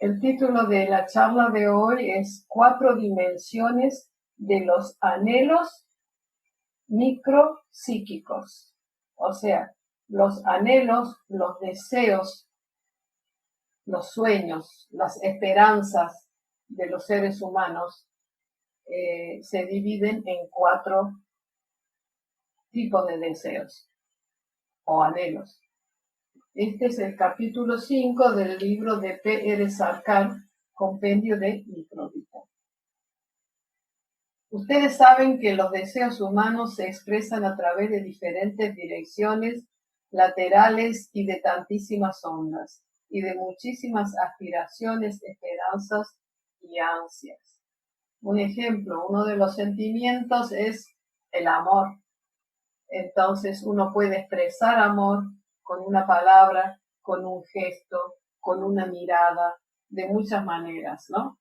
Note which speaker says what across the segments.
Speaker 1: El título de la charla de hoy es 4 dimensiones de los anhelos micropsíquicos. O sea, los anhelos, los deseos, los sueños, las esperanzas de los seres humanos se dividen en 4 tipos de deseos o anhelos. Este es el capítulo 5 del libro de P.R. Sarkar, Compendio de Microvita. Ustedes saben que los deseos humanos se expresan a través de diferentes direcciones laterales y de tantísimas ondas, y de muchísimas aspiraciones, esperanzas y ansias. Un ejemplo, uno de los sentimientos es el amor. Entonces uno puede expresar amor con una palabra, con un gesto, con una mirada, de muchas maneras, ¿no?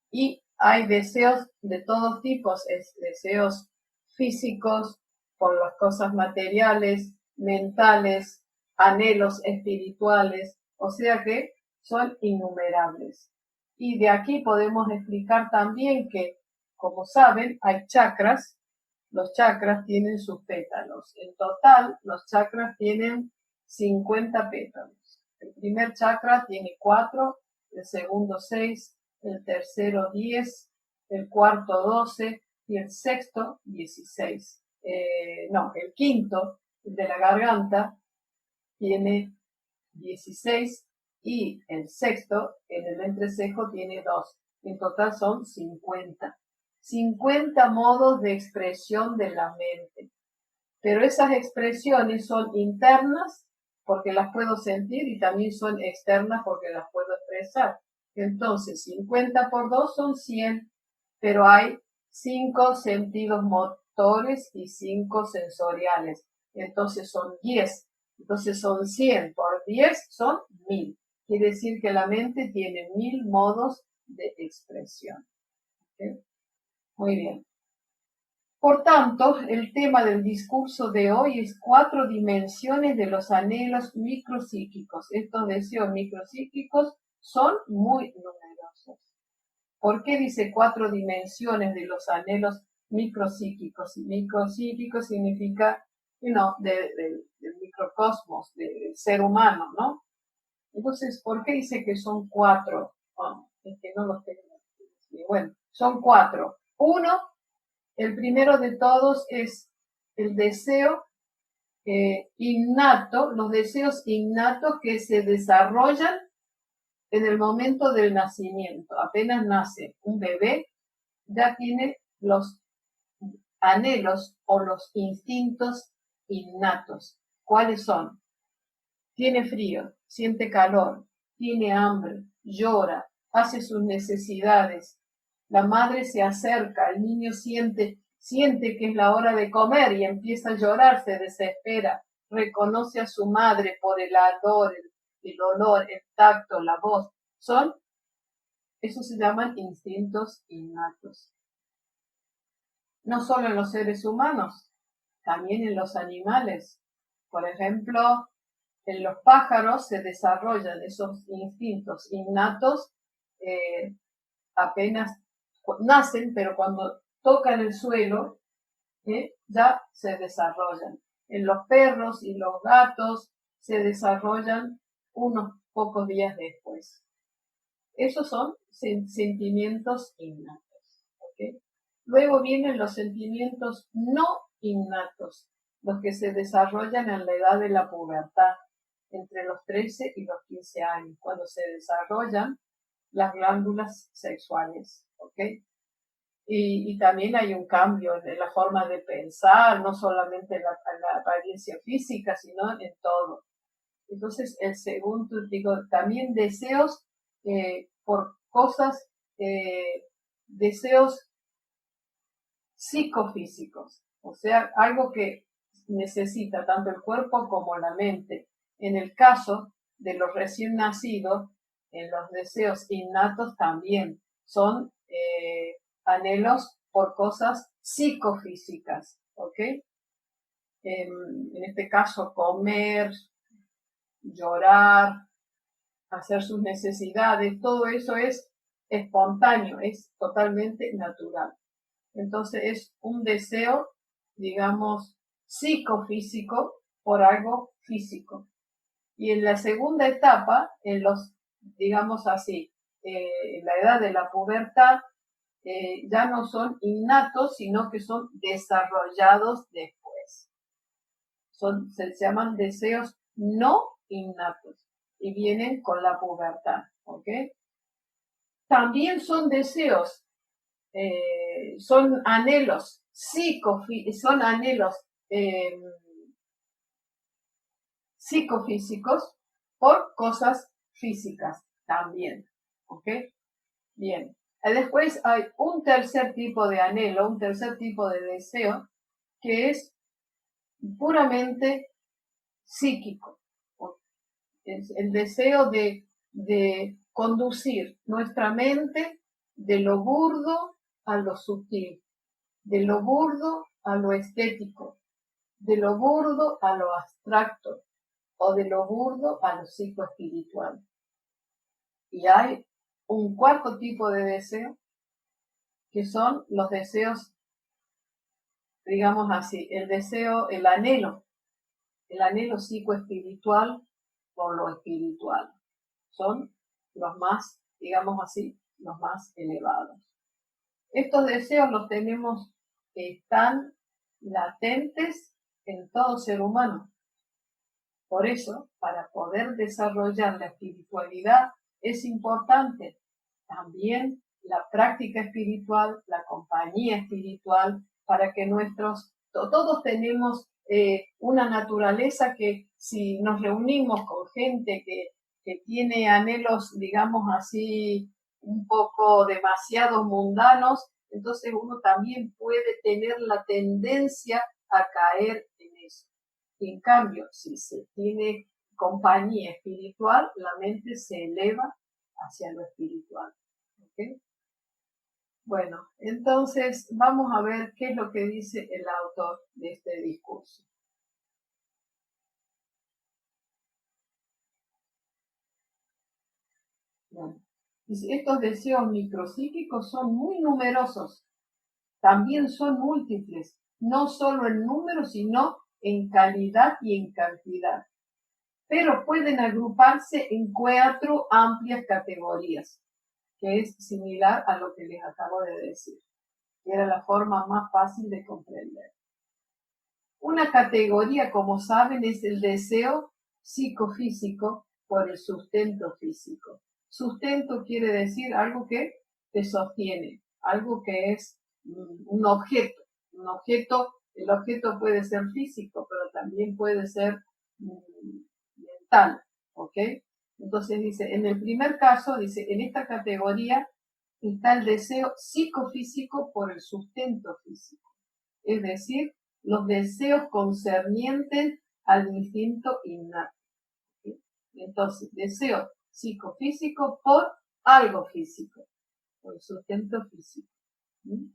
Speaker 1: Y hay deseos de todos tipos, deseos físicos, por las cosas materiales, mentales, anhelos espirituales, o sea que son innumerables. Y de aquí podemos explicar también que, como saben, hay chakras. Los chakras tienen sus pétalos. En total, los chakras tienen 50 pétalos. El primer chakra tiene 4, el segundo 6, el tercero 10, el cuarto 12 y el sexto 16. El quinto, el de la garganta, tiene 16 y el sexto, en el entrecejo, tiene 2. En total son 50. 50 modos de expresión de la mente. Pero esas expresiones son internas porque las puedo sentir y también son externas porque las puedo expresar. Entonces, 50 por 2 son 100, pero hay 5 sentidos motores y 5 sensoriales. Entonces son 10. Entonces son 100 por 10 son 1000. Quiere decir que la mente tiene 1000 modos de expresión. ¿Okay? Muy bien. Por tanto, el tema del discurso de hoy es 4 dimensiones de los anhelos micropsíquicos. Estos deseos micropsíquicos son muy numerosos. ¿Por qué dice 4 dimensiones de los anhelos micropsíquicos? Micropsíquico significa, del microcosmos, del ser humano, ¿no? Entonces, ¿por qué dice que son 4? Es que no los tengo. Bueno, son 4. Uno, el primero de todos es el deseo innato, los deseos innatos que se desarrollan en el momento del nacimiento. Apenas nace un bebé, ya tiene los anhelos o los instintos innatos. ¿Cuáles son? Tiene frío, siente calor, tiene hambre, llora, hace sus necesidades. La madre se acerca, el niño siente que es la hora de comer y empieza a llorar, se desespera, reconoce a su madre por el ardor, el olor, el tacto, la voz. Eso se llaman instintos innatos. No solo en los seres humanos, también en los animales. Por ejemplo, en los pájaros se desarrollan esos instintos innatos apenas nacen, pero cuando tocan el suelo ya se desarrollan. En los perros y los gatos se desarrollan unos pocos días después. Esos son sentimientos innatos. ¿Okay? Luego vienen los sentimientos no innatos, los que se desarrollan en la edad de la pubertad, entre los 13 y los 15 años, cuando se desarrollan las glándulas sexuales, ¿ok? Y también hay un cambio en la forma de pensar, no solamente en la apariencia física, sino en todo. Entonces, el segundo, también deseos por cosas, deseos psicofísicos, o sea, algo que necesita tanto el cuerpo como la mente. En el caso de los recién nacidos, en los deseos innatos también son anhelos por cosas psicofísicas, ¿ok? En este caso, comer, llorar, hacer sus necesidades, todo eso es espontáneo, es totalmente natural. Entonces es un deseo, digamos, psicofísico por algo físico. Y en la segunda etapa, en los, digamos así, en la edad de la pubertad, ya no son innatos, sino que son desarrollados después. Se llaman deseos no innatos y vienen con la pubertad, ¿ok? También son deseos, son anhelos son anhelos psicofísicos por cosas físicas también, ¿ok? Bien. Después hay un tercer tipo de anhelo, un tercer tipo de deseo, que es puramente psíquico. Es el deseo de conducir nuestra mente de lo burdo a lo sutil, de lo burdo a lo estético, de lo burdo a lo abstracto o de lo burdo a lo psicoespiritual. Y hay un cuarto tipo de deseo, que son los deseos, digamos así, el anhelo psicoespiritual por lo espiritual. Son los más, digamos así, los más elevados. Estos deseos los tenemos, están latentes en todo ser humano. Por eso, para poder desarrollar la espiritualidad, es importante también la práctica espiritual, la compañía espiritual, para que todos tenemos una naturaleza que si nos reunimos con gente que tiene anhelos, digamos así, un poco demasiado mundanos, entonces uno también puede tener la tendencia a caer en eso. En cambio, si se tiene compañía espiritual, la mente se eleva hacia lo espiritual. ¿Okay? Bueno, entonces vamos a ver qué es lo que dice el autor de este discurso. Bueno, dice, estos deseos micropsíquicos son muy numerosos, también son múltiples, no solo en número, sino en calidad y en cantidad, pero pueden agruparse en 4 amplias categorías, que es similar a lo que les acabo de decir, que era la forma más fácil de comprender. Una categoría, como saben, es el deseo psicofísico por el sustento físico. Sustento quiere decir algo que te sostiene, algo que es un objeto. El objeto puede ser físico, pero también puede ser mental, ¿ok? Entonces dice, en el primer caso, dice, en esta categoría está el deseo psicofísico por el sustento físico. Es decir, los deseos concernientes al instinto innato. ¿Sí? Entonces, deseo psicofísico por algo físico, por el sustento físico. ¿Sí?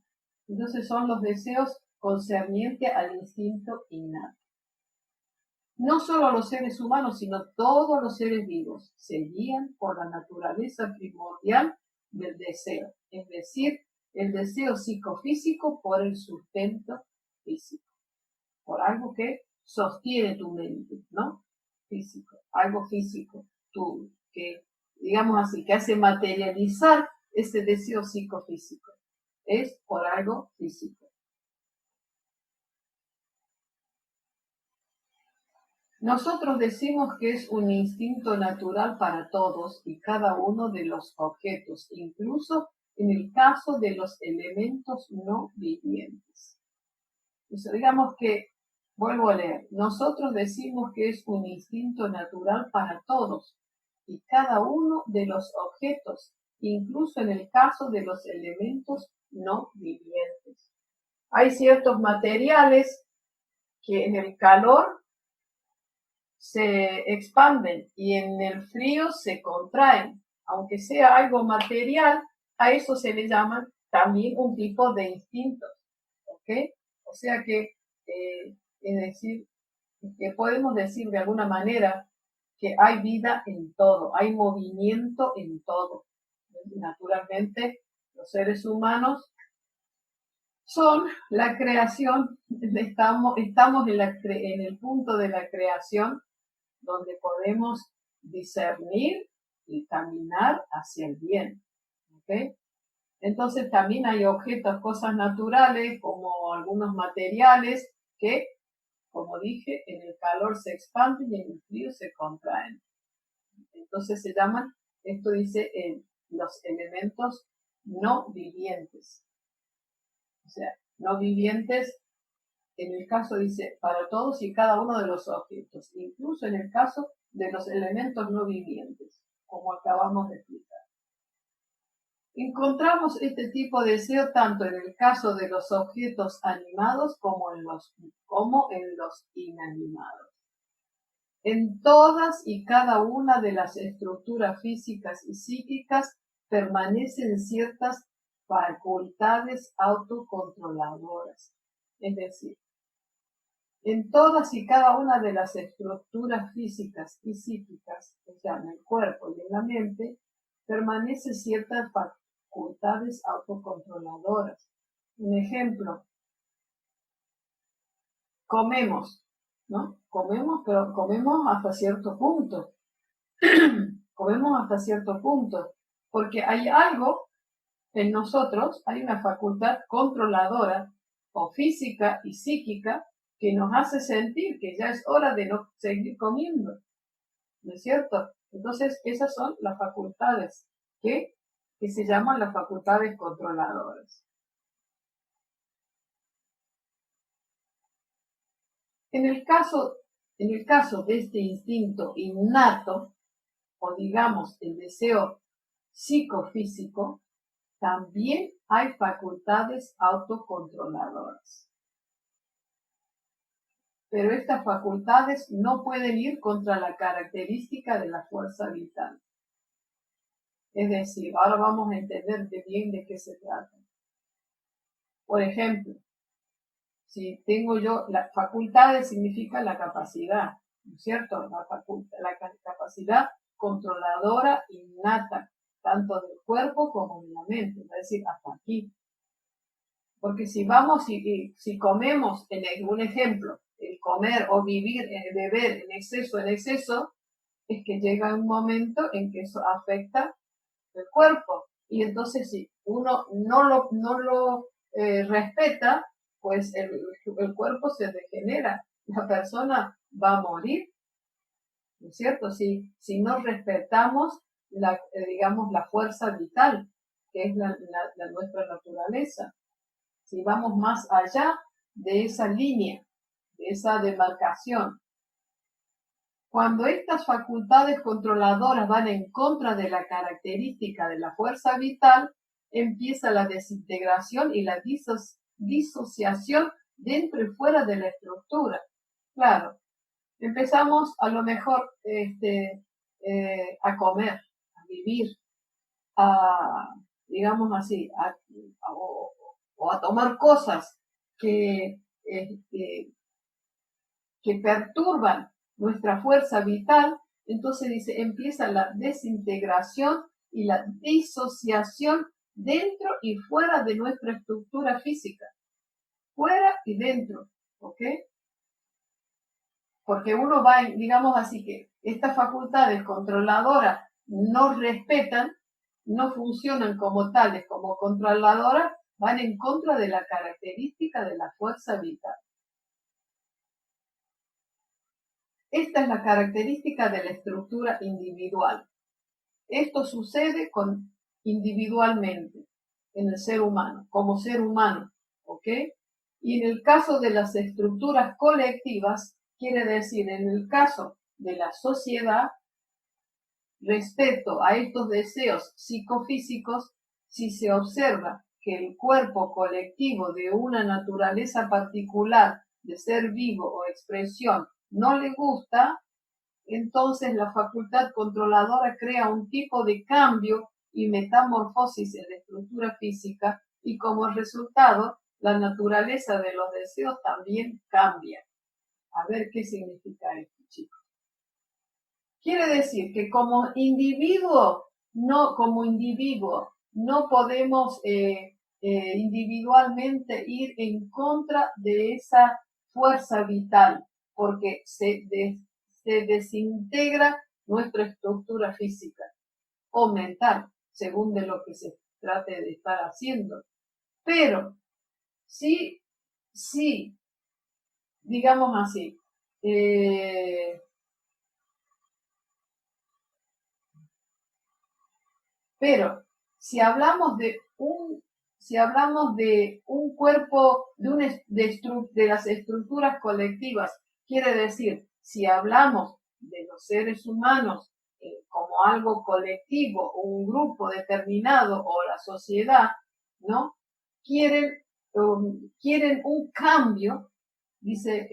Speaker 1: Entonces son los deseos concernientes al instinto innato. No solo los seres humanos, sino todos los seres vivos se guían por la naturaleza primordial del deseo, es decir, el deseo psicofísico por el sustento físico, por algo que sostiene tu mente, ¿no? Físico, algo físico, que digamos así, que hace materializar ese deseo psicofísico, es por algo físico. Nosotros decimos que es un instinto natural para todos y cada uno de los objetos, incluso en el caso de los elementos no vivientes. Eso, digamos que, vuelvo a leer, nosotros decimos que es un instinto natural para todos y cada uno de los objetos, incluso en el caso de los elementos no vivientes. Hay ciertos materiales que en el calor se expanden y en el frío se contraen. Aunque sea algo material, a eso se le llama también un tipo de instintos. ¿Ok? O sea que, es decir, que podemos decir de alguna manera que hay vida en todo, hay movimiento en todo. Naturalmente, los seres humanos son la creación, estamos en el punto de la creación donde podemos discernir y caminar hacia el bien. ¿Okay? Entonces también hay objetos, cosas naturales, como algunos materiales que, como dije, en el calor se expanden y en el frío se contraen. Entonces se llaman, esto dice, los elementos no vivientes. O sea, no vivientes, en el caso dice, para todos y cada uno de los objetos, incluso en el caso de los elementos no vivientes, como acabamos de explicar. Encontramos este tipo de deseo tanto en el caso de los objetos animados como en los inanimados. En todas y cada una de las estructuras físicas y psíquicas permanecen ciertas facultades autocontroladoras. Es decir, en todas y cada una de las estructuras físicas y psíquicas, o sea, en el cuerpo y en la mente, permanecen ciertas facultades autocontroladoras. Un ejemplo, comemos, ¿no? Comemos, pero comemos hasta cierto punto. Comemos hasta cierto punto, porque hay algo en nosotros, hay una facultad controladora o física y psíquica que nos hace sentir que ya es hora de no seguir comiendo, ¿no es cierto? Entonces esas son las facultades que se llaman las facultades controladoras. En el caso de este instinto innato, o digamos el deseo psicofísico, también hay facultades autocontroladoras. Pero estas facultades no pueden ir contra la característica de la fuerza vital. Es decir, ahora vamos a entender bien de qué se trata. Por ejemplo, si tengo yo, las facultades significa la capacidad, ¿no es cierto? La capacidad controladora innata, tanto del cuerpo como de la mente, es decir, hasta aquí. Porque si vamos y si comemos, un ejemplo, el comer o vivir, beber en exceso, es que llega un momento en que eso afecta el cuerpo. Y entonces si uno no lo respeta, pues el cuerpo se degenera, la persona va a morir, ¿no es cierto? Si no respetamos digamos, la fuerza vital, que es nuestra naturaleza. Si vamos más allá de esa línea, de esa demarcación. Cuando estas facultades controladoras van en contra de la característica de la fuerza vital, empieza la desintegración y la disociación dentro y fuera de la estructura. Claro, empezamos a lo mejor a comer, a vivir, digamos así, o a tomar cosas que perturban nuestra fuerza vital, entonces dice, empieza la desintegración y la disociación dentro y fuera de nuestra estructura física. Fuera y dentro, ¿ok? Porque uno va, digamos así, que estas facultades controladoras no respetan, no funcionan como tales, como controladoras, van en contra de la característica de la fuerza vital. Esta es la característica de la estructura individual. Esto sucede individualmente en el ser humano, como ser humano, ¿ok? Y en el caso de las estructuras colectivas, quiere decir, en el caso de la sociedad, respecto a estos deseos psicofísicos, si se observa que el cuerpo colectivo de una naturaleza particular de ser vivo o expresión no le gusta, entonces la facultad controladora crea un tipo de cambio y metamorfosis en la estructura física y como resultado la naturaleza de los deseos también cambia. A ver qué significa esto, chicos. Quiere decir que como individuo no podemos individualmente ir en contra de esa fuerza vital, porque se desintegra nuestra estructura física o mental, según de lo que se trate de estar haciendo. Pero sí, digamos así, pero si hablamos de un cuerpo, de las estructuras colectivas, quiere decir, si hablamos de los seres humanos como algo colectivo, un grupo determinado o la sociedad, ¿no? Quieren un cambio, dice,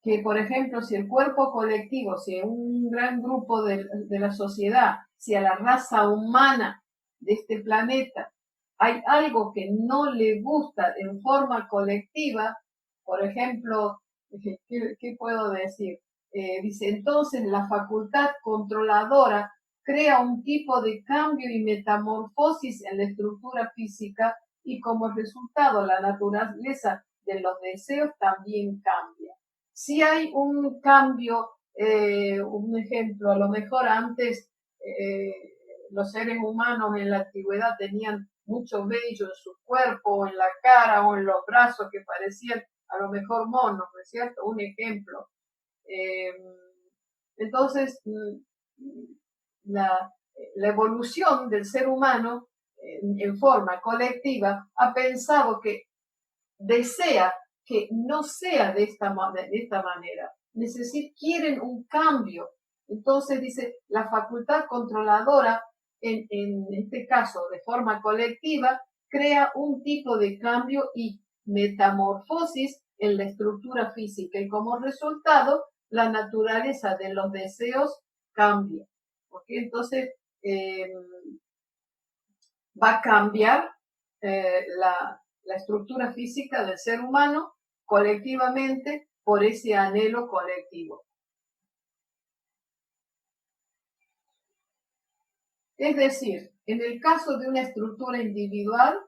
Speaker 1: que, por ejemplo, si el cuerpo colectivo, si un gran grupo de la sociedad, si a la raza humana de este planeta hay algo que no le gusta en forma colectiva, por ejemplo, ¿qué puedo decir? Dice, entonces la facultad controladora crea un tipo de cambio y metamorfosis en la estructura física y como resultado la naturaleza de los deseos también cambia. Si hay un cambio, un ejemplo, a lo mejor antes los seres humanos en la antigüedad tenían mucho vello en su cuerpo, o en la cara, o en los brazos que parecían a lo mejor monos, ¿no es cierto? Un ejemplo. Entonces, la evolución del ser humano en forma colectiva ha pensado que desea que no sea de esta manera. Quieren un cambio. Entonces dice, la facultad controladora, en este caso de forma colectiva, crea un tipo de cambio y metamorfosis en la estructura física y como resultado la naturaleza de los deseos cambia. ¿Okay? Entonces va a cambiar la estructura física del ser humano colectivamente por ese anhelo colectivo. Es decir, en el caso de una estructura individual,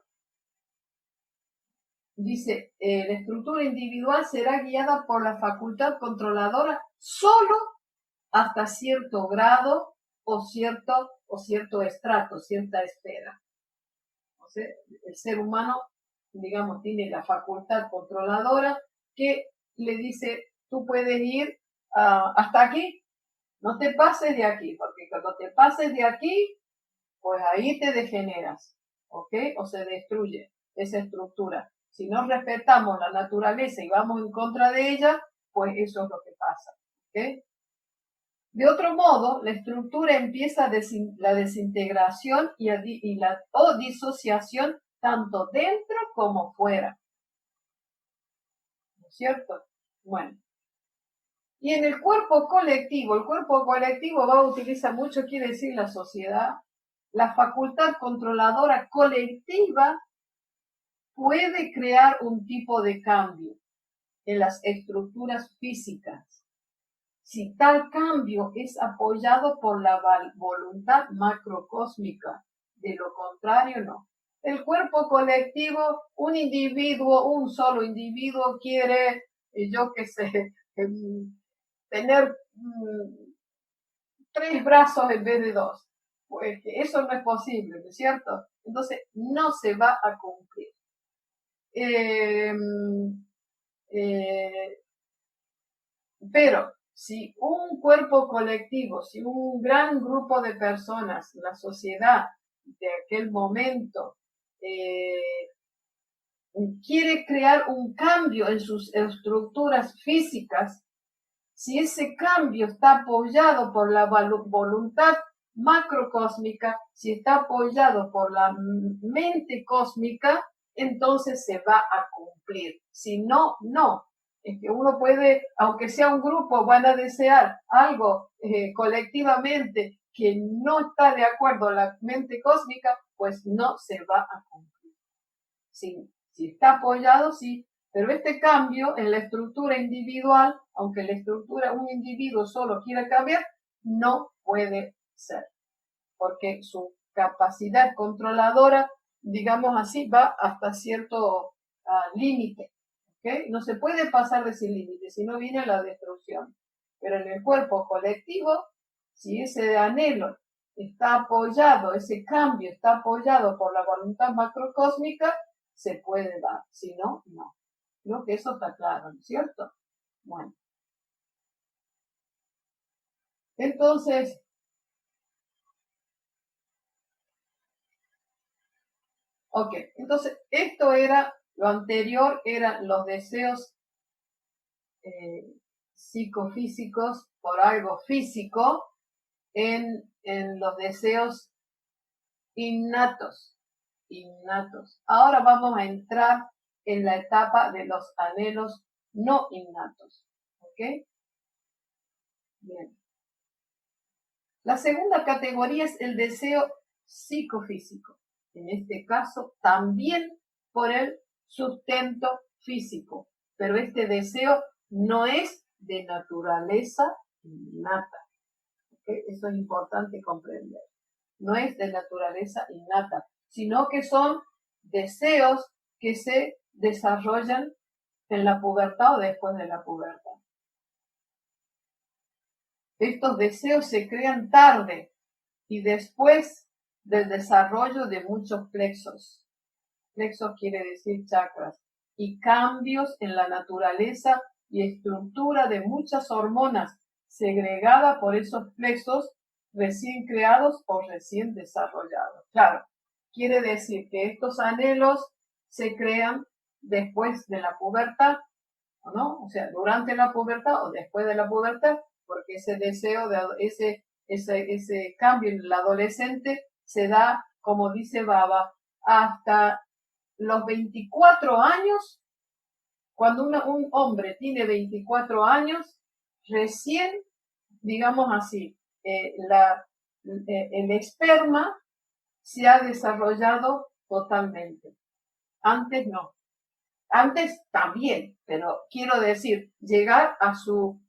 Speaker 1: dice, la estructura individual será guiada por la facultad controladora solo hasta cierto grado o cierto estrato, cierta esfera. O sea, el ser humano, digamos, tiene la facultad controladora que le dice, tú puedes ir hasta aquí, no te pases de aquí, porque cuando te pases de aquí, pues ahí te degeneras, ¿ok? O se destruye esa estructura. Si no respetamos la naturaleza y vamos en contra de ella, pues eso es lo que pasa, ¿ok? De otro modo, la estructura empieza la desintegración y la disociación tanto dentro como fuera. ¿No es cierto? Bueno. Y en el cuerpo colectivo va a utilizar mucho, quiere decir la sociedad, la facultad controladora colectiva puede crear un tipo de cambio en las estructuras físicas. Si tal cambio es apoyado por la voluntad macrocósmica, de lo contrario no. El cuerpo colectivo, un solo individuo quiere, yo qué sé, tener 3 brazos en vez de 2. Pues eso no es posible, ¿no es cierto? Entonces no se va a cumplir. Pero si un cuerpo colectivo, si un gran grupo de personas, la sociedad de aquel momento, quiere crear un cambio en sus estructuras físicas, si ese cambio está apoyado por la voluntad macrocósmica, si está apoyado por la mente cósmica, entonces se va a cumplir. Si no, no. Es que uno puede, aunque sea un grupo, van a desear algo colectivamente que no está de acuerdo a la mente cósmica, pues no se va a cumplir. Si está apoyado, sí, Pero este cambio en la estructura individual, aunque la estructura, un individuo solo quiera cambiar, no puede ser, porque su capacidad controladora, digamos así, va hasta cierto límite. ¿Okay? No se puede pasar de ese límite, si no viene la destrucción. Pero en el cuerpo colectivo, si ese anhelo está apoyado, ese cambio está apoyado por la voluntad macrocósmica, se puede dar, si no, no. Creo que eso está claro, ¿no es cierto? Bueno. Entonces, ok, entonces esto era, lo anterior eran los deseos psicofísicos por algo físico en los deseos innatos. Ahora vamos a entrar en la etapa de los anhelos no innatos. ¿Ok? Bien. La segunda categoría es el deseo psicofísico. En este caso, también por el sustento físico. Pero este deseo no es de naturaleza innata. ¿Okay? Eso es importante comprender. No es de naturaleza innata, sino que son deseos que se desarrollan en la pubertad o después de la pubertad. Estos deseos se crean tarde y después del desarrollo de muchos plexos. Plexos quiere decir chakras. Y cambios en la naturaleza y estructura de muchas hormonas segregadas por esos plexos recién creados o recién desarrollados. Claro, quiere decir que estos anhelos se crean después de la pubertad, ¿no? O sea, durante la pubertad o después de la pubertad, porque ese deseo, ese cambio en el adolescente se da, como dice Baba, hasta los 24 años. Cuando un hombre tiene 24 años, recién, digamos así, el esperma se ha desarrollado totalmente. Antes no. Antes también, pero quiero decir, llegar a su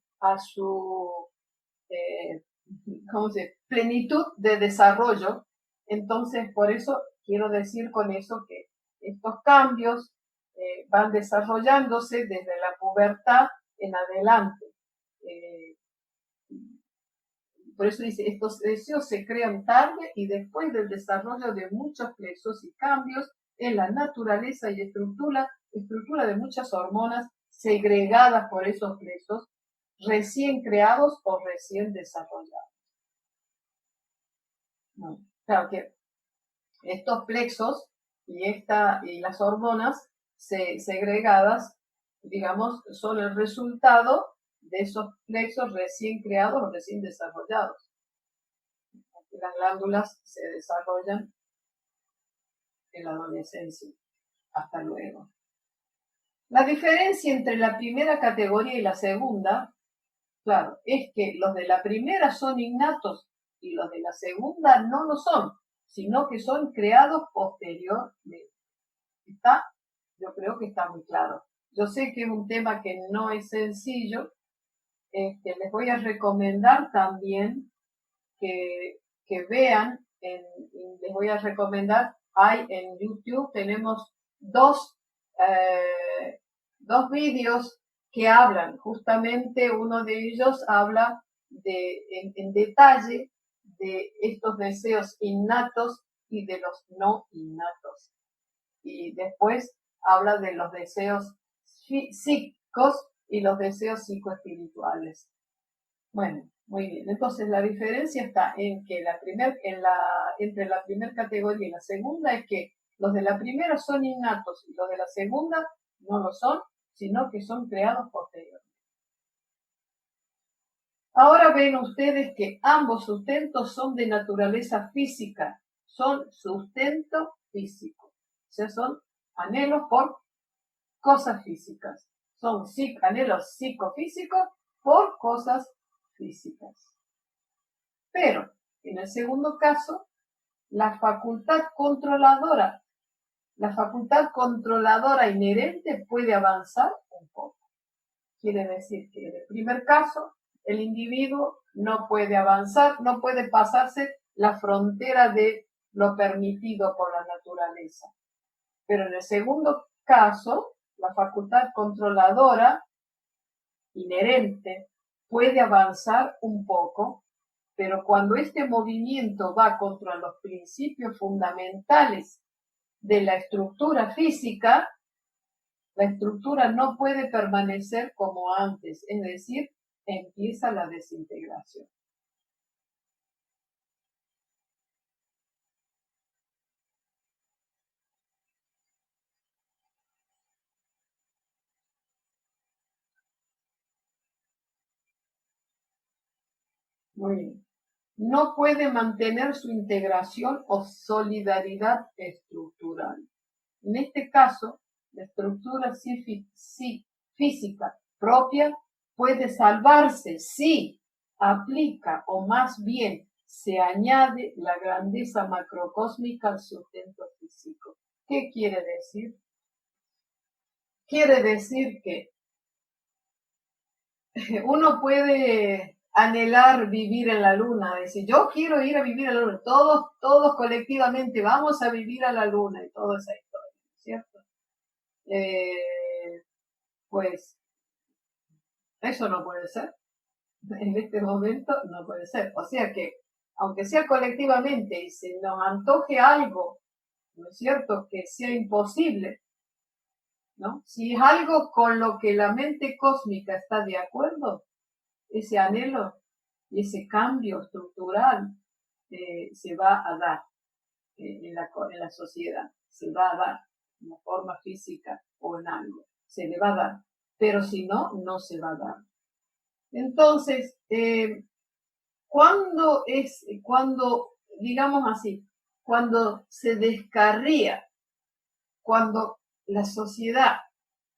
Speaker 1: ¿cómo se dice? Plenitud de desarrollo. Entonces, por eso quiero decir con eso que estos cambios van desarrollándose desde la pubertad en adelante. Por eso dice, estos deseos se crean tarde y después del desarrollo de muchos plexos y cambios en la naturaleza y estructura de muchas hormonas segregadas por esos plexos, recién creados o recién desarrollados. Claro que estos plexos y las hormonas segregadas, digamos, son el resultado de esos plexos recién creados o recién desarrollados. Las glándulas se desarrollan en la adolescencia. Hasta luego. La diferencia entre la primera categoría y la segunda, claro, es que los de la primera son innatos y los de la segunda no lo son, sino que son creados posteriormente. ¿Está? Yo creo que está muy claro. Yo sé que es un tema que no es sencillo. Les voy a recomendar también que vean, les voy a recomendar, hay en YouTube, tenemos dos vídeos que hablan, justamente uno de ellos habla en detalle de estos deseos innatos y de los no innatos. Y después habla de los deseos psíquicos y los deseos psicoespirituales. Bueno, muy bien. Entonces la diferencia está en que entre la primera categoría y la segunda es que los de la primera son innatos y los de la segunda no lo son, sino que son creados posteriormente. Ahora ven ustedes que ambos sustentos son de naturaleza física, son sustento físico, o sea, son anhelos por cosas físicas, son anhelos psicofísicos por cosas físicas. Pero, en el segundo caso, la facultad controladora La facultad controladora inherente puede avanzar un poco. Quiere decir que en el primer caso, el individuo no puede avanzar, no puede pasarse la frontera de lo permitido por la naturaleza. Pero en el segundo caso, la facultad controladora inherente puede avanzar un poco, pero cuando este movimiento va contra los principios fundamentales de la estructura física, la estructura no puede permanecer como antes, es decir, empieza la desintegración. Muy bien. No puede mantener su integración o solidaridad estructural. En este caso, la estructura física propia puede salvarse si aplica o más bien se añade la grandeza macrocósmica al sustento físico. ¿Qué quiere decir? Quiere decir que uno puede anhelar vivir en la luna, decir, yo quiero ir a vivir a la luna, todos colectivamente vamos a vivir a la luna y toda esa historia, ¿cierto? Pues eso no puede ser, en este momento no puede ser, o sea que aunque sea colectivamente y se nos antoje algo, ¿no es cierto?, que sea imposible, ¿no? Si es algo con lo que la mente cósmica está de acuerdo, ese anhelo y ese cambio estructural se va a dar en la sociedad, se va a dar en la forma física o en algo, se le va a dar, pero si no, no se va a dar. Entonces, cuando, digamos así, cuando se descarría, cuando la sociedad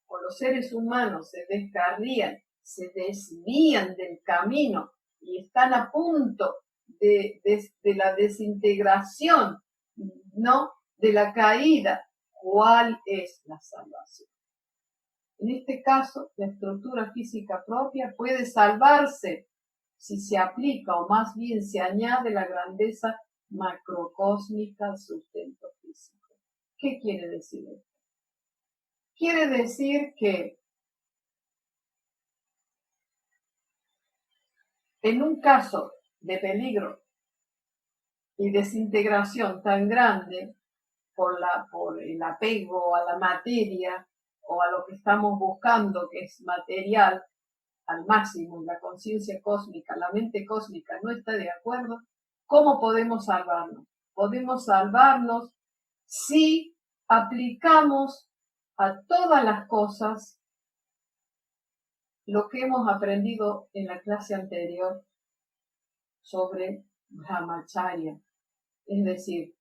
Speaker 1: o los seres humanos se descarrían, se desvían del camino y están a punto de la desintegración, ¿no?, de la caída, ¿cuál es la salvación? En este caso, la estructura física propia puede salvarse si se aplica o más bien se añade la grandeza macrocósmica al sustento físico. ¿Qué quiere decir esto? Quiere decir que en un caso de peligro y desintegración tan grande por el apego a la materia o a lo que estamos buscando, que es material, al máximo, la conciencia cósmica, la mente cósmica no está de acuerdo, ¿cómo podemos salvarnos? Podemos salvarnos si aplicamos a todas las cosas lo que hemos aprendido en la clase anterior sobre Brahmacharya. Es decir,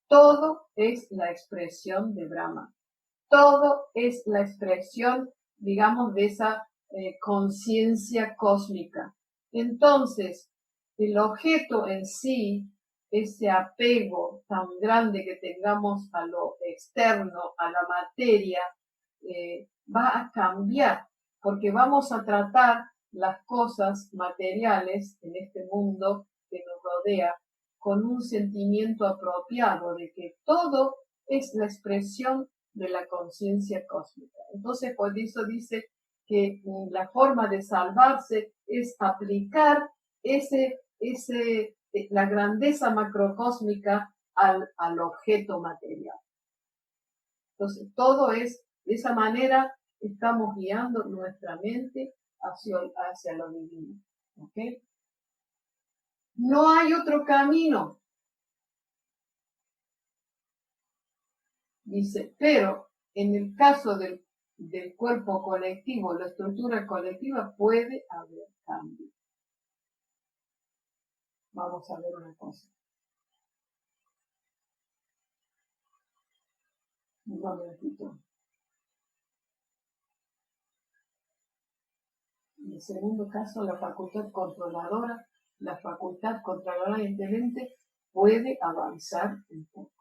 Speaker 1: todo es la expresión de Brahma. Todo es la expresión, digamos, de esa conciencia cósmica. Entonces, el objeto en sí, ese apego tan grande que tengamos a lo externo, a la materia, va a cambiar, porque vamos a tratar las cosas materiales en este mundo que nos rodea con un sentimiento apropiado de que todo es la expresión de la conciencia cósmica. Entonces, por eso dice que la forma de salvarse es aplicar la grandeza macrocósmica al objeto material. Entonces, todo es, de esa manera, estamos guiando nuestra mente hacia lo divino. ¿Ok? No hay otro camino. Dice, pero en el caso del cuerpo colectivo, la estructura colectiva, puede haber cambio. Vamos a ver una cosa. Un momentito. En el segundo caso, la facultad controladora inherente puede avanzar un poco.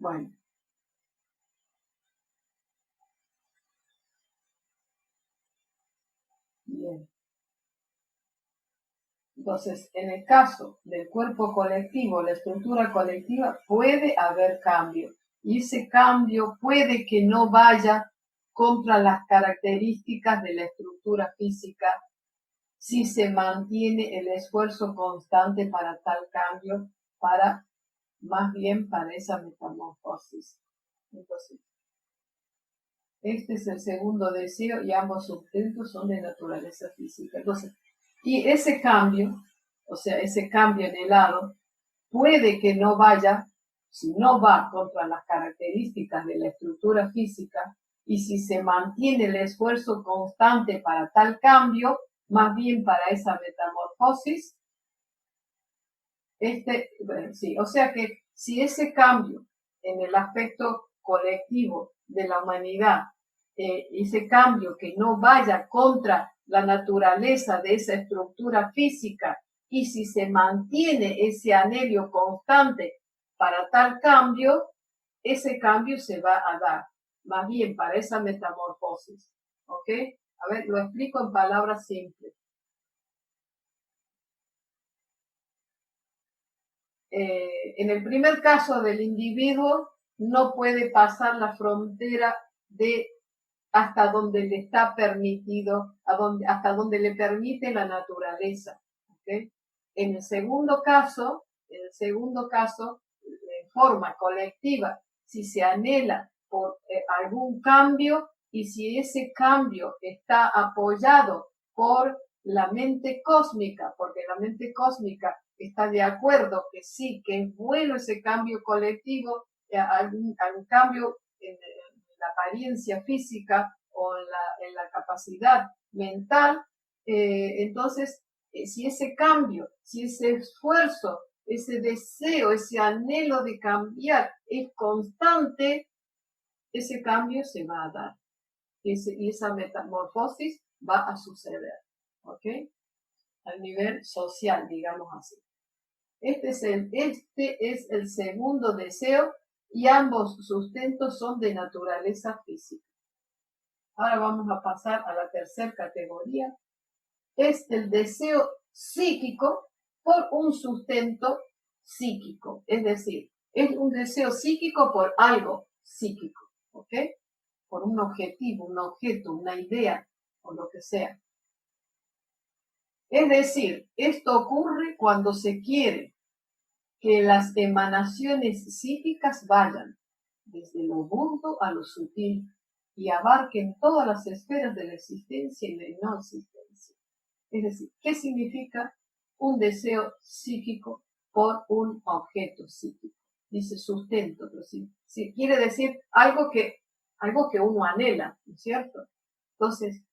Speaker 1: Bueno. Bien. Entonces, en el caso del cuerpo colectivo, la estructura colectiva, puede haber cambio. Y ese cambio puede que no vaya contra las características de la estructura física si se mantiene el esfuerzo constante para tal cambio, más bien para esa metamorfosis. Entonces, este es el segundo deseo y ambos sustentos son de naturaleza física. Entonces, y ese cambio, o sea, ese cambio en el halo, puede que no vaya, si no va contra las características de la estructura física, y si se mantiene el esfuerzo constante para tal cambio, más bien para esa metamorfosis, bueno, sí, o sea que si ese cambio en el aspecto colectivo de la humanidad, ese cambio que no vaya contra la naturaleza de esa estructura física, y si se mantiene ese anhelo constante para tal cambio, ese cambio se va a dar, más bien para esa metamorfosis. ¿Ok? A ver, lo explico en palabras simples. En el primer caso del individuo no puede pasar la frontera de hasta donde le está permitido, hasta donde le permite la naturaleza. ¿Okay? En el segundo caso, en forma colectiva, si se anhela por algún cambio y si ese cambio está apoyado por la mente cósmica, porque la mente cósmica está de acuerdo que sí, que es bueno ese cambio colectivo, algún cambio en la apariencia física o en la capacidad mental, entonces, si ese cambio, si ese esfuerzo, ese deseo, ese anhelo de cambiar es constante, ese cambio se va a dar. Y esa metamorfosis va a suceder. ¿Ok? Al nivel social, digamos así. Este es el segundo deseo y ambos sustentos son de naturaleza física. Ahora vamos a pasar a la tercera categoría. Es el deseo psíquico por un sustento psíquico. Es decir, es un deseo psíquico por algo psíquico. ¿Ok? Por un objetivo, un objeto, una idea o lo que sea. Es decir, esto ocurre cuando se quiere que las emanaciones psíquicas vayan desde lo burdo a lo sutil y abarquen todas las esferas de la existencia y de la no existencia. Es decir, ¿qué significa un deseo psíquico por un objeto psíquico? Dice sustento, pero sí, quiere decir algo que uno anhela, ¿no es cierto? Entonces,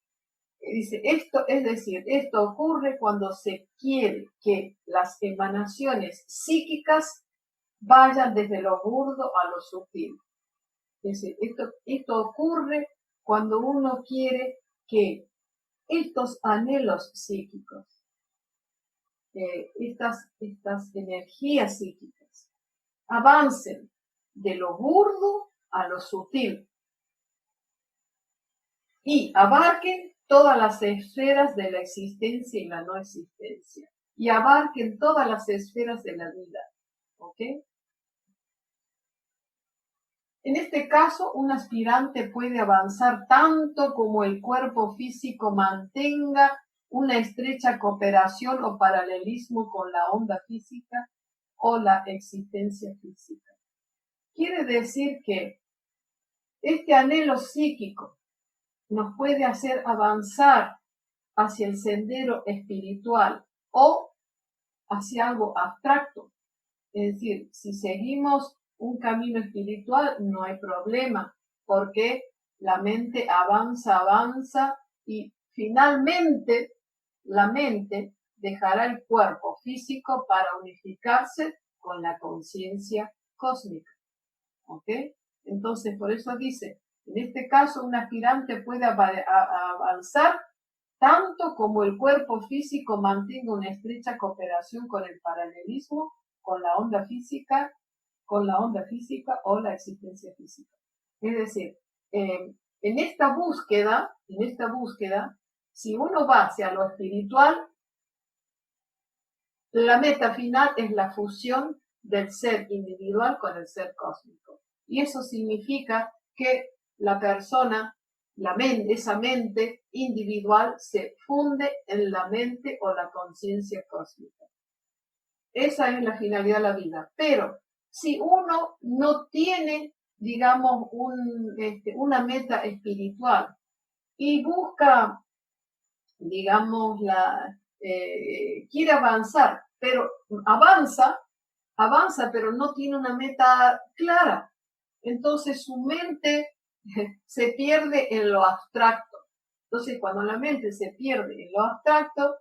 Speaker 1: dice, esto ocurre cuando se quiere que las emanaciones psíquicas vayan desde lo burdo a lo sutil. Es decir, esto ocurre cuando uno quiere que estos anhelos psíquicos, estas energías psíquicas, avancen de lo burdo a lo sutil y abarquen todas las esferas de la existencia y la no existencia, y abarquen todas las esferas de la vida. ¿Ok? En este caso, un aspirante puede avanzar tanto como el cuerpo físico mantenga una estrecha cooperación o paralelismo con la onda física o la existencia física. Quiere decir que este anhelo psíquico nos puede hacer avanzar hacia el sendero espiritual o hacia algo abstracto. Es decir, si seguimos un camino espiritual no hay problema, porque la mente avanza y finalmente la mente dejará el cuerpo físico para unificarse con la conciencia cósmica. ¿Ok? Entonces, por eso dice, en este caso un aspirante puede avanzar tanto como el cuerpo físico mantenga una estrecha cooperación con el paralelismo, con la onda física con la onda física o la existencia física. Es decir, en esta búsqueda, si uno va hacia lo espiritual, la meta final es la fusión del ser individual con el ser cósmico. Y eso significa que la persona, esa mente individual se funde en la mente o la conciencia cósmica. Esa es la finalidad de la vida. Pero si uno no tiene, digamos, una meta espiritual y busca, digamos, quiere avanzar, pero avanza, pero no tiene una meta clara. Entonces su mente se pierde en lo abstracto. Entonces cuando la mente se pierde en lo abstracto,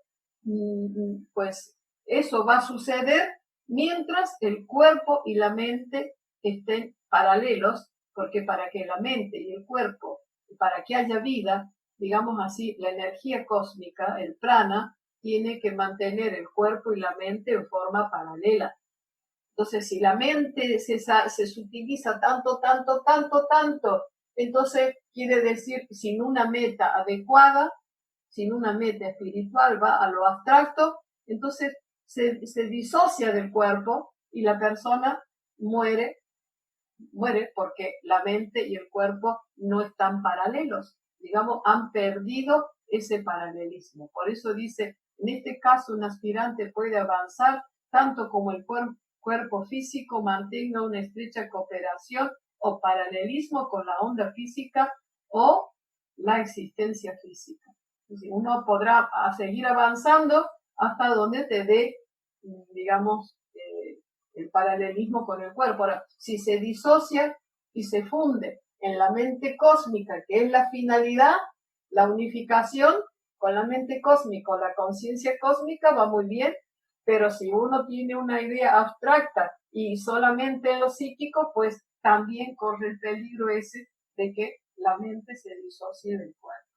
Speaker 1: pues eso va a suceder mientras el cuerpo y la mente estén paralelos, porque para que la mente y el cuerpo, para que haya vida, digamos así, la energía cósmica, el prana, tiene que mantener el cuerpo y la mente en forma paralela. Entonces, si la mente se subdivisa tanto, entonces quiere decir sin una meta adecuada, sin una meta espiritual, va a lo abstracto, entonces se disocia del cuerpo y la persona muere porque la mente y el cuerpo no están paralelos, digamos, han perdido ese paralelismo. Por eso dice, en este caso un aspirante puede avanzar tanto como el cuerpo físico mantenga una estrecha cooperación o paralelismo con la onda física o la existencia física. Entonces, uno podrá seguir avanzando hasta donde te dé, digamos, el paralelismo con el cuerpo. Ahora, si se disocia y se funde en la mente cósmica, que es la finalidad, la unificación con la mente cósmica o la conciencia cósmica va muy bien, pero si uno tiene una idea abstracta y solamente en lo psíquico, pues también corre el peligro ese de que la mente se disocie del cuerpo.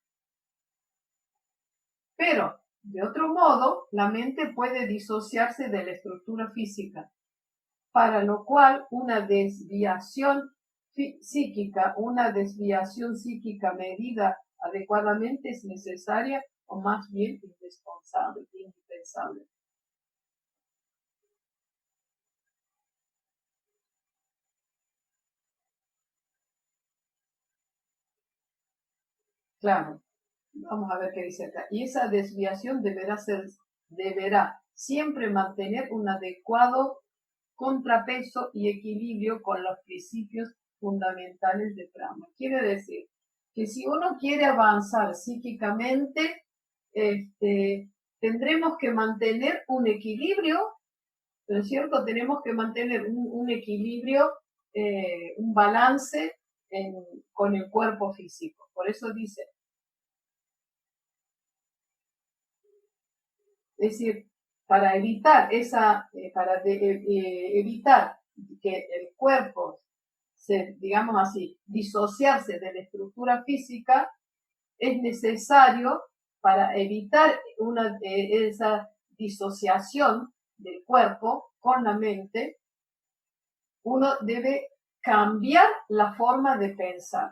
Speaker 1: Pero, de otro modo, la mente puede disociarse de la estructura física, para lo cual una desviación psíquica medida adecuadamente es necesaria o más bien indispensable. Claro, vamos a ver qué dice acá. Y esa desviación deberá siempre mantener un adecuado contrapeso y equilibrio con los principios fundamentales de Brahma. Quiere decir que si uno quiere avanzar psíquicamente, tendremos que mantener un equilibrio, ¿no es cierto? Tenemos que mantener un equilibrio, un balance con el cuerpo físico. Por eso dice, es decir, para evitar evitar que el cuerpo digamos así, disociarse de la estructura física, es necesario, para evitar esa disociación del cuerpo con la mente, uno debe cambiar la forma de pensar.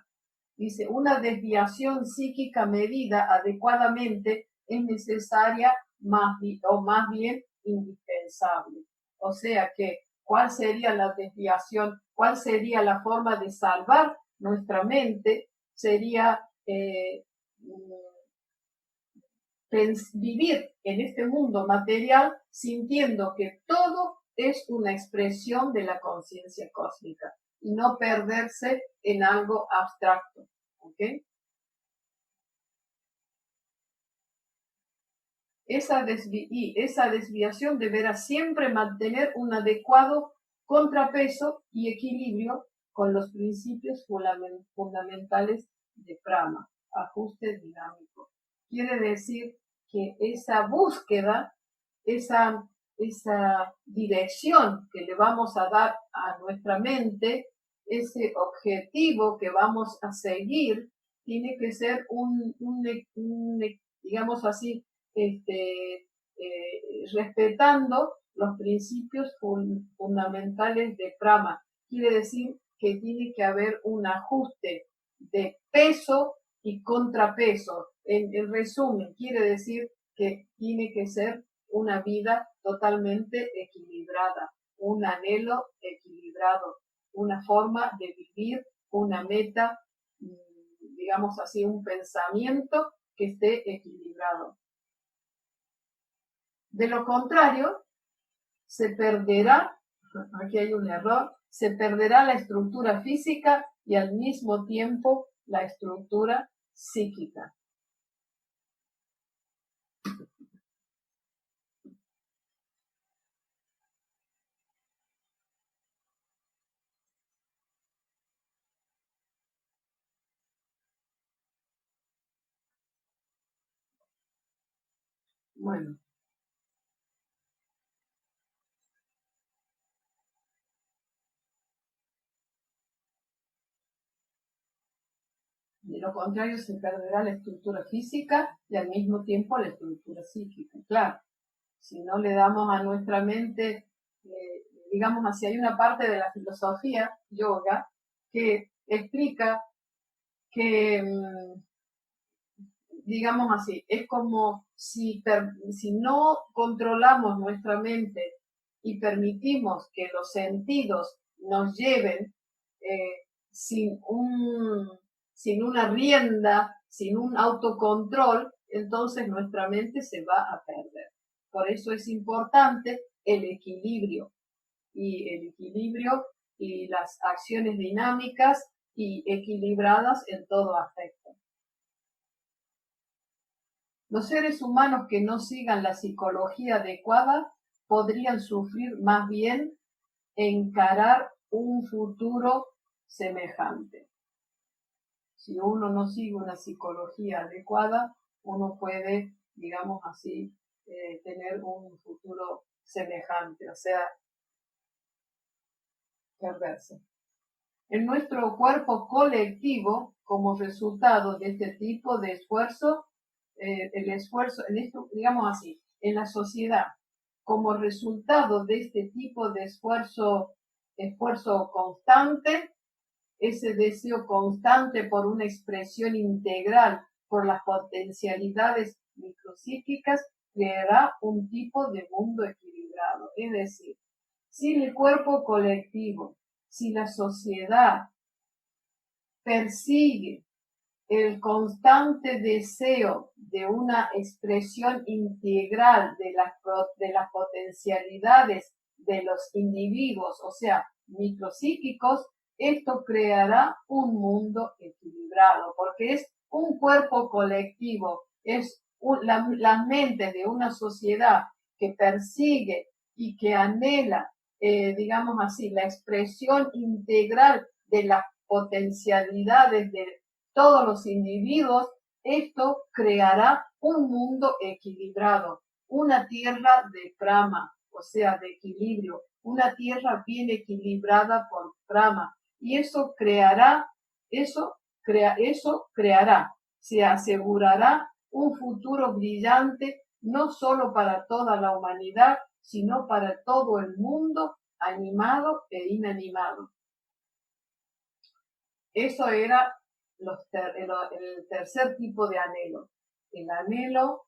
Speaker 1: Dice, una desviación psíquica medida adecuadamente es necesaria más bien indispensable. O sea que, ¿cuál sería la desviación? ¿Cuál sería la forma de salvar nuestra mente? Sería vivir en este mundo material sintiendo que todo es una expresión de la conciencia cósmica y no perderse en algo abstracto. ¿Okay? Esa desviación deberá siempre mantener un adecuado contrapeso y equilibrio con los principios fundamentales de Prama, ajuste dinámico. Quiere decir que esa búsqueda, esa dirección que le vamos a dar a nuestra mente, ese objetivo que vamos a seguir, tiene que ser digamos así, respetando los principios fundamentales de Prama, quiere decir que tiene que haber un ajuste de peso y contrapeso. En resumen, quiere decir que tiene que ser una vida totalmente equilibrada, un anhelo equilibrado, una forma de vivir, una meta, digamos así, un pensamiento que esté equilibrado. De lo contrario, se perderá, aquí hay un error, se perderá la estructura física y al mismo tiempo la estructura psíquica. Bueno. De lo contrario, se perderá la estructura física y al mismo tiempo la estructura psíquica. Claro, si no le damos a nuestra mente, digamos así, hay una parte de la filosofía yoga que explica que, digamos así, es como si no controlamos nuestra mente y permitimos que los sentidos nos lleven sin una rienda, sin un autocontrol, entonces nuestra mente se va a perder. Por eso es importante el equilibrio y las acciones dinámicas y equilibradas en todo aspecto. Los seres humanos que no sigan la psicología adecuada podrían sufrir más bien encarar un futuro semejante. Si uno no sigue una psicología adecuada, uno puede, digamos así, tener un futuro semejante, o sea, perderse. En nuestro cuerpo colectivo, como resultado de este tipo de esfuerzo, el esfuerzo, en esto, digamos así, en la sociedad, como resultado de este tipo de esfuerzo constante, ese deseo constante por una expresión integral, por las potencialidades micropsíquicas, creará un tipo de mundo equilibrado. Es decir, si el cuerpo colectivo, si la sociedad persigue el constante deseo de una expresión integral de las potencialidades de los individuos, o sea, micropsíquicos, esto creará un mundo equilibrado, porque es un cuerpo colectivo, es la mente de una sociedad que persigue y que anhela, digamos así, la expresión integral de las potencialidades de todos los individuos, esto creará un mundo equilibrado, una tierra de Brahma, o sea, de equilibrio, una tierra bien equilibrada por Brahma, y eso creará, se asegurará un futuro brillante no solo para toda la humanidad, sino para todo el mundo, animado e inanimado. Eso era el tercer tipo de anhelo, el anhelo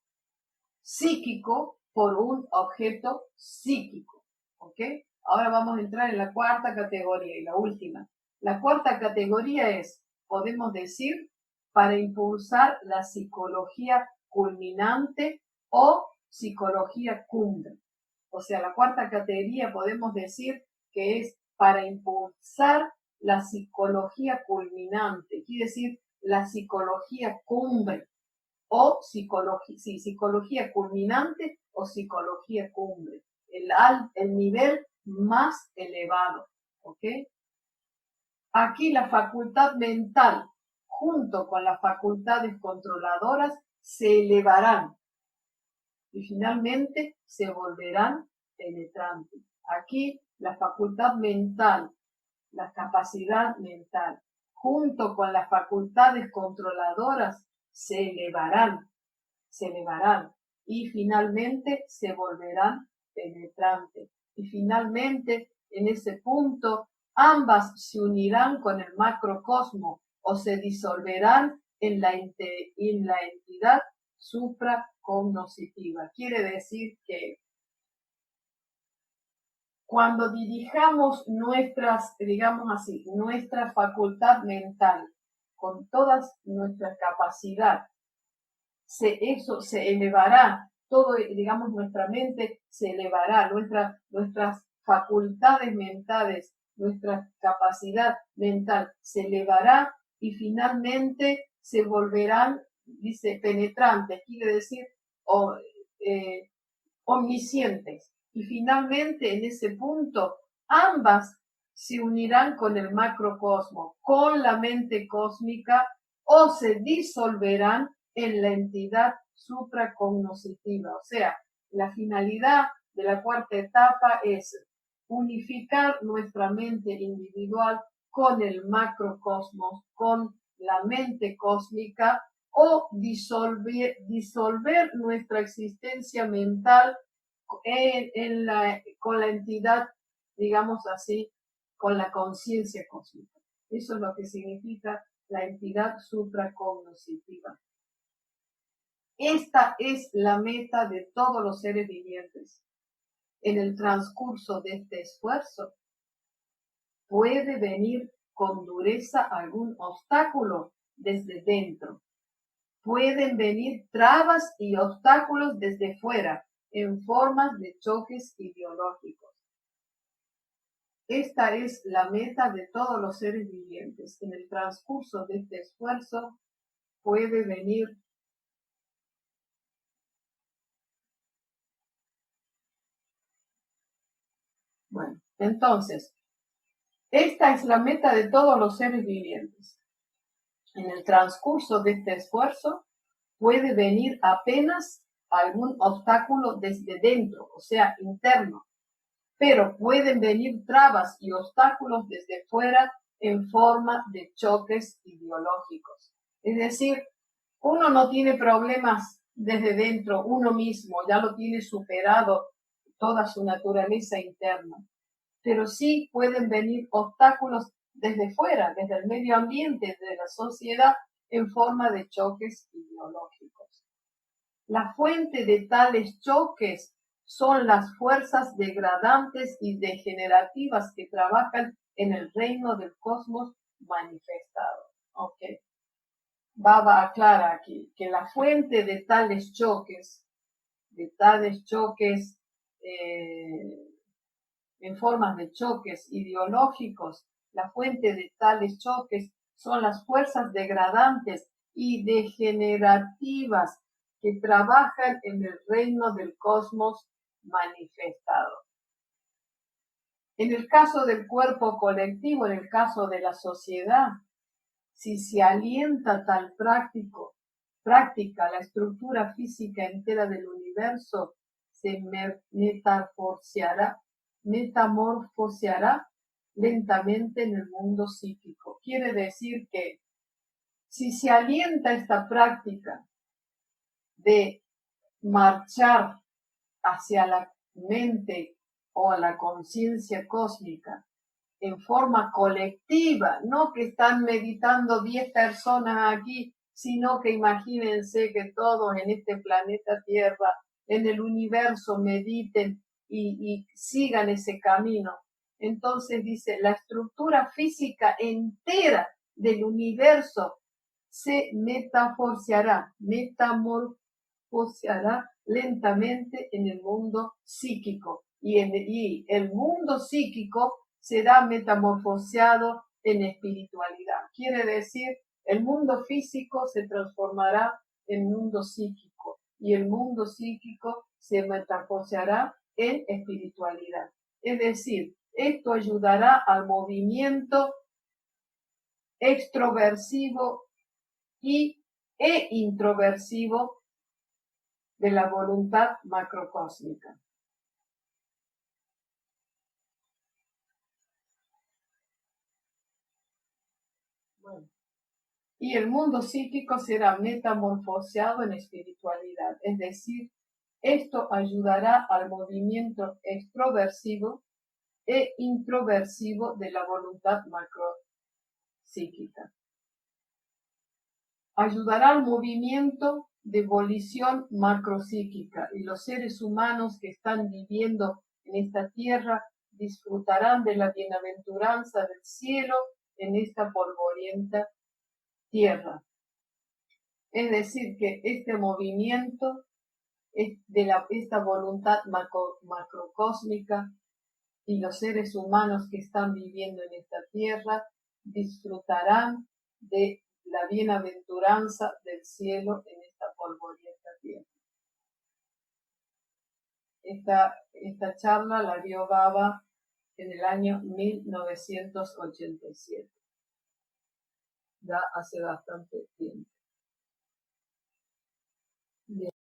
Speaker 1: psíquico por un objeto psíquico, ¿ok? Ahora vamos a entrar en la cuarta categoría y la última. La cuarta categoría es, podemos decir, para impulsar la psicología culminante o psicología cumbre. O sea, la cuarta categoría podemos decir que es para impulsar la psicología culminante, quiere decir la psicología cumbre o psicología culminante o psicología cumbre, el nivel más elevado, ¿ok? Aquí la facultad mental junto con las facultades controladoras se elevarán y finalmente se volverán penetrantes. Aquí la facultad mental, la capacidad mental, junto con las facultades controladoras, se elevarán y finalmente se volverán penetrantes. Y finalmente, en ese punto, Ambas se unirán con el macrocosmo o se disolverán en la entidad supracognoscitiva. Quiere decir que cuando dirijamos nuestra facultad mental con toda nuestra capacidad, eso se elevará, nuestra mente se elevará, nuestras facultades mentales, nuestra capacidad mental se elevará y finalmente se volverán, dice, penetrantes, quiere decir, omniscientes. Y finalmente en ese punto ambas se unirán con el macrocosmo, con la mente cósmica, o se disolverán en la entidad supracognoscitiva. O sea, la finalidad de la cuarta etapa es unificar nuestra mente individual con el macrocosmos, con la mente cósmica, o disolver nuestra existencia mental con la entidad, digamos así, con la conciencia cósmica. Eso es lo que significa la entidad supracognoscitiva. Esta es la meta de todos los seres vivientes. En el transcurso de este esfuerzo, puede venir con dureza algún obstáculo desde dentro. Pueden venir trabas y obstáculos desde fuera, en formas de choques ideológicos. Esta es la meta de todos los seres vivientes. En el transcurso de este esfuerzo puede venir entonces, esta es la meta de todos los seres vivientes. En el transcurso de este esfuerzo puede venir apenas algún obstáculo desde dentro, o sea, interno, pero pueden venir trabas y obstáculos desde fuera en forma de choques ideológicos. Es decir, uno no tiene problemas desde dentro, uno mismo ya lo tiene superado toda su naturaleza interna, pero sí pueden venir obstáculos desde fuera, desde el medio ambiente, de la sociedad, en forma de choques ideológicos. La fuente de tales choques son las fuerzas degradantes y degenerativas que trabajan en el reino del cosmos manifestado. Okay. Baba aclara aquí que la fuente de tales choques en formas de choques ideológicos, la fuente de tales choques son las fuerzas degradantes y degenerativas que trabajan en el reino del cosmos manifestado. En el caso del cuerpo colectivo, en el caso de la sociedad, si se alienta tal práctica, la estructura física entera del universo se metamorfoseará lentamente en el mundo psíquico. Quiere decir que si se alienta esta práctica de marchar hacia la mente o a la conciencia cósmica en forma colectiva, no que están meditando 10 personas aquí, sino que imagínense que todos en este planeta Tierra, en el universo, mediten y sigan ese camino. Entonces dice, la estructura física entera del universo se metamorfoseará lentamente en el mundo psíquico. Y el mundo psíquico será metamorfoseado en espiritualidad. Quiere decir, el mundo físico se transformará en mundo psíquico y el mundo psíquico se metamorfoseará en espiritualidad. Es decir, esto ayudará al movimiento extroversivo e introversivo de la voluntad macrocósmica. Y el mundo psíquico será metamorfoseado en espiritualidad, es decir, esto ayudará al movimiento extroversivo e introversivo de la voluntad macropsíquica. Ayudará al movimiento de volición macropsíquica y los seres humanos que están viviendo en esta tierra disfrutarán de la bienaventuranza del cielo en esta polvorienta tierra. Es decir, que este movimiento esta voluntad macrocósmica y los seres humanos que están viviendo en esta tierra disfrutarán de la bienaventuranza del cielo en esta polvorienta tierra. Esta charla la dio Baba en el año 1987, ya hace bastante tiempo. Bien.